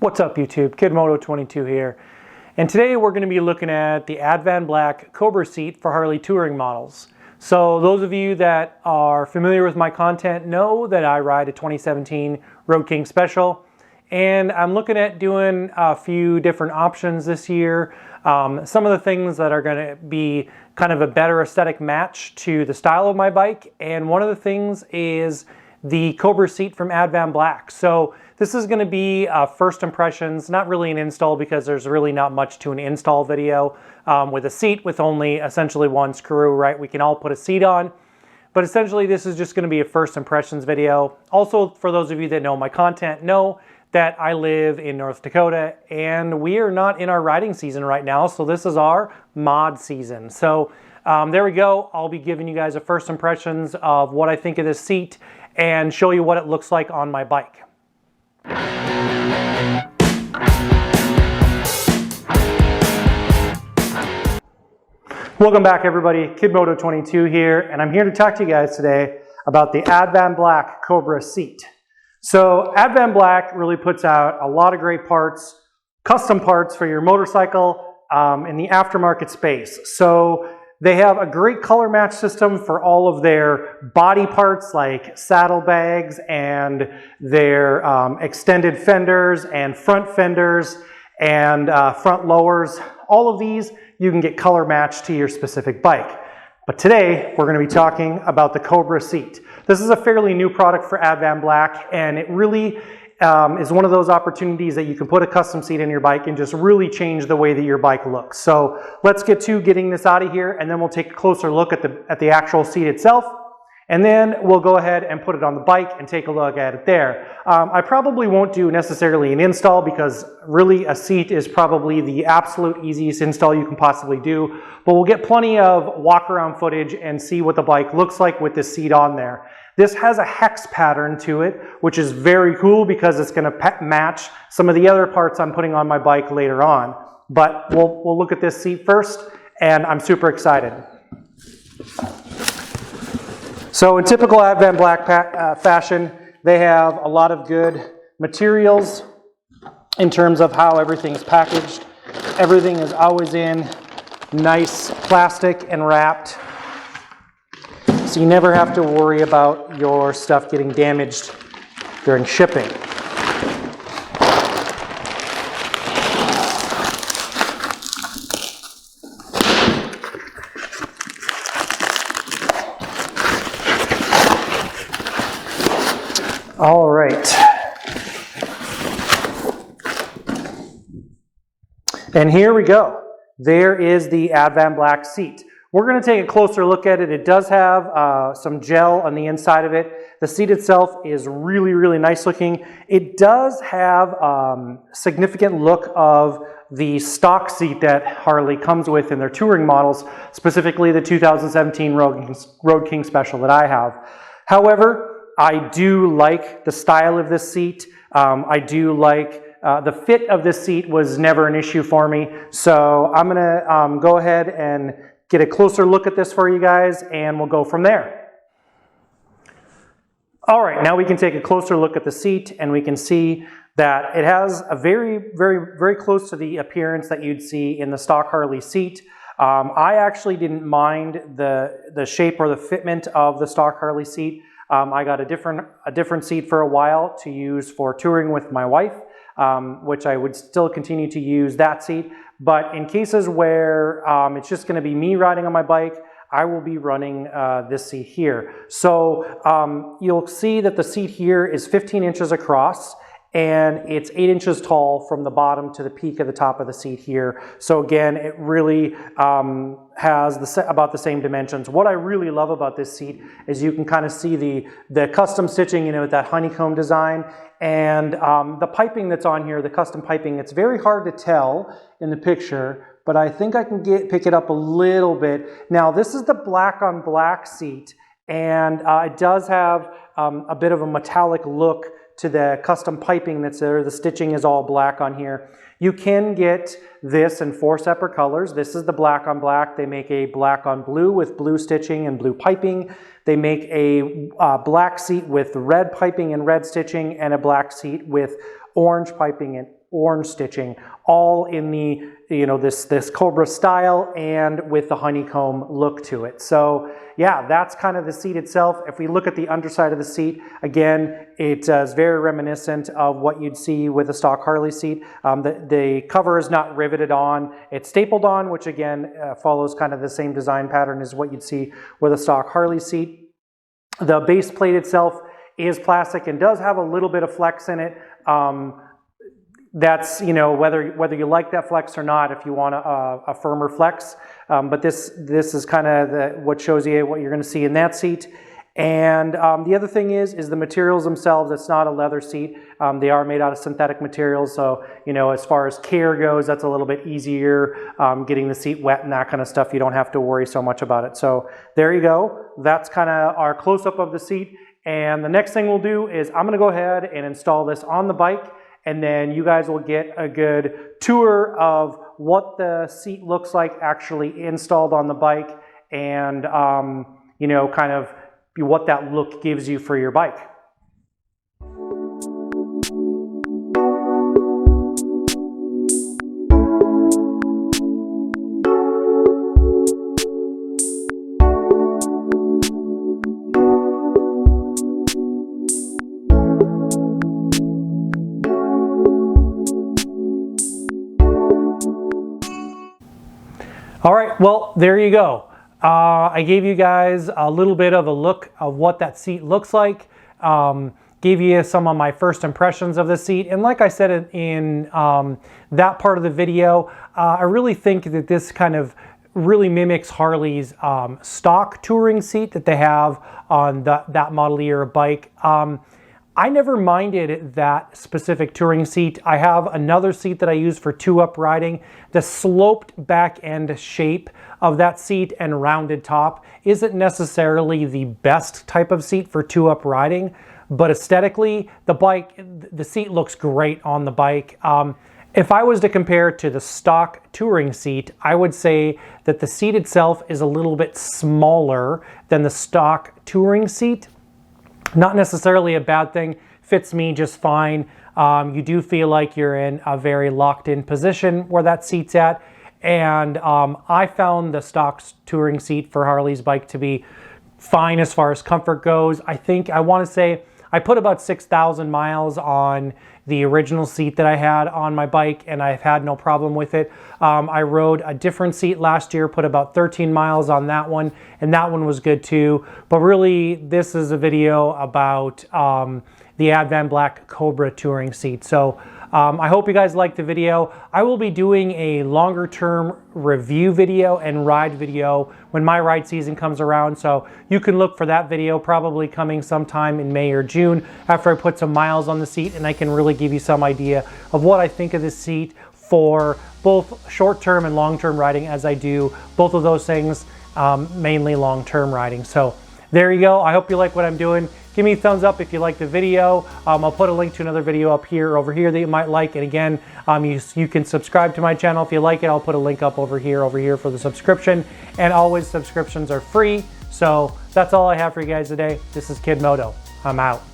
What's up YouTube, KidMoto22 here, and today we're going to be looking at the Advanblack Cobra Seat for Harley touring models. So those of you that are familiar with my content know that I ride a 2017 Road King Special, and I'm looking at doing a few different options this year. Some of the things that are going to be kind of a better aesthetic match to the style of my bike, and one of the things is the Cobra Seat from Advanblack. So this is going to be first impressions, not really an install because there's really not much to an install video with a seat with only essentially one screw, right? We can all put a seat on, but essentially this is just going to be a first impressions video. Also, for those of you that know my content, know that I live in North Dakota and we are not in our riding season right now, so this is our mod season. So there we go. I'll be giving you guys a first impressions of what I think of this seat and show you what it looks like on my bike. Welcome back everybody, KidMoto22 here, and I'm here to talk to you guys today about the Advanblack Cobra Seat. So Advanblack really puts out a lot of great parts, custom parts for your motorcycle in the aftermarket space. So they have a great color match system for all of their body parts like saddlebags and their extended fenders and front fenders and front lowers. All of these you can get color matched to your specific bike. But today we're going to be talking about the Cobra Seat. This is a fairly new product for Advanblack, and it really is one of those opportunities that you can put a custom seat in your bike and just really change the way that your bike looks. So let's get to getting this out of here, and then we'll take a closer look at the actual seat itself, and then we'll go ahead and put it on the bike and take a look at it there. I probably won't do necessarily an install because really a seat is probably the absolute easiest install you can possibly do, but we'll get plenty of walk around footage and see what the bike looks like with this seat on there. This has a hex pattern to it, which is very cool because it's going to match some of the other parts I'm putting on my bike later on. But we'll look at this seat first, and I'm super excited. So in typical Advanblack fashion, they have a lot of good materials in terms of how everything's packaged. Everything is always in nice plastic and wrapped, so you never have to worry about your stuff getting damaged during shipping. All right. And here we go. There is the Advanblack seat. We're going to take a closer look at it. It does have some gel on the inside of it. The seat itself is really, really nice looking. It does have significant look of the stock seat that Harley comes with in their touring models, specifically the 2017 Road King Special that I have. However, I do like the style of this seat. I do like the fit of this seat was never an issue for me. So I'm going to go ahead and get a closer look at this for you guys, and we'll go from there. All right, now we can take a closer look at the seat, and we can see that it has a very close to the appearance that you'd see in the stock Harley seat. I actually didn't mind the shape or the fitment of the stock Harley seat. I got a different seat for a while to use for touring with my wife, which I would still continue to use that seat. But in cases where it's just going to be me riding on my bike, I will be running this seat here. So you'll see that the seat here is 15 inches across, and it's 8 inches tall from the bottom to the peak of the top of the seat here. So again, it really has about the same dimensions. What I really love about this seat is you can kind of see the custom stitching, you know, with that honeycomb design, and the piping that's on here, the custom piping. It's very hard to tell in the picture, but I think I can pick it up a little bit. Now, this is the black on black seat, and it does have a bit of a metallic look to the custom piping that's there. The stitching is all black on here. You can get this in 4 separate colors. This is the black on black. They make a black on blue with blue stitching and blue piping. They make a black seat with red piping and red stitching, and a black seat with orange piping orange stitching, all in the, you know, this Cobra style and with the honeycomb look to it. So yeah, that's kind of the seat itself. If we look at the underside of the seat, again, it is very reminiscent of what you'd see with a stock Harley seat. The cover is not riveted on, it's stapled on, which again follows kind of the same design pattern as what you'd see with a stock Harley seat. The base plate itself is plastic and does have a little bit of flex in it. That's, you know, whether you like that flex or not, if you want a firmer flex. But this is kind of what shows you what you're going to see in that seat. And the other thing is the materials themselves. It's not a leather seat. They are made out of synthetic materials. So, you know, as far as care goes, that's a little bit easier. Getting the seat wet and that kind of stuff, you don't have to worry so much about it. So there you go. That's kind of our close-up of the seat. And the next thing we'll do is I'm going to go ahead and install this on the bike, and then you guys will get a good tour of what the seat looks like actually installed on the bike, and you know, kind of what that look gives you for your bike. All right, well, there you go. I gave you guys a little bit of a look of what that seat looks like. Gave you some of my first impressions of the seat. And like I said in that part of the video, I really think that this kind of really mimics Harley's stock touring seat that they have on that model year bike. I never minded that specific touring seat. I have another seat that I use for two-up riding. The sloped back end shape of that seat and rounded top isn't necessarily the best type of seat for two-up riding, but aesthetically, the seat looks great on the bike. If I was to compare it to the stock touring seat, I would say that the seat itself is a little bit smaller than the stock touring seat. Not necessarily a bad thing, fits me just fine. You do feel like you're in a very locked in position where that seat's at. And I found the stock touring seat for Harley's bike to be fine as far as comfort goes. I want to say I put about 6,000 miles on the original seat that I had on my bike, and I've had no problem with it. I rode a different seat last year, put about 13 miles on that one, and that one was good too. But really, this is a video about the Advanblack Cobra touring seat. So I hope you guys liked the video. I will be doing a longer term review video and ride video when my ride season comes around. So you can look for that video probably coming sometime in May or June after I put some miles on the seat, and I can really give you some idea of what I think of this seat for both short-term and long-term riding, as I do both of those things, mainly long-term riding. So there you go. I hope you like what I'm doing. Give me a thumbs up if you like the video. I'll put a link to another video up here, over here that you might like. And again, you can subscribe to my channel if you like it. I'll put a link up over here for the subscription. And always, subscriptions are free. So that's all I have for you guys today. This is Kid Moto. I'm out.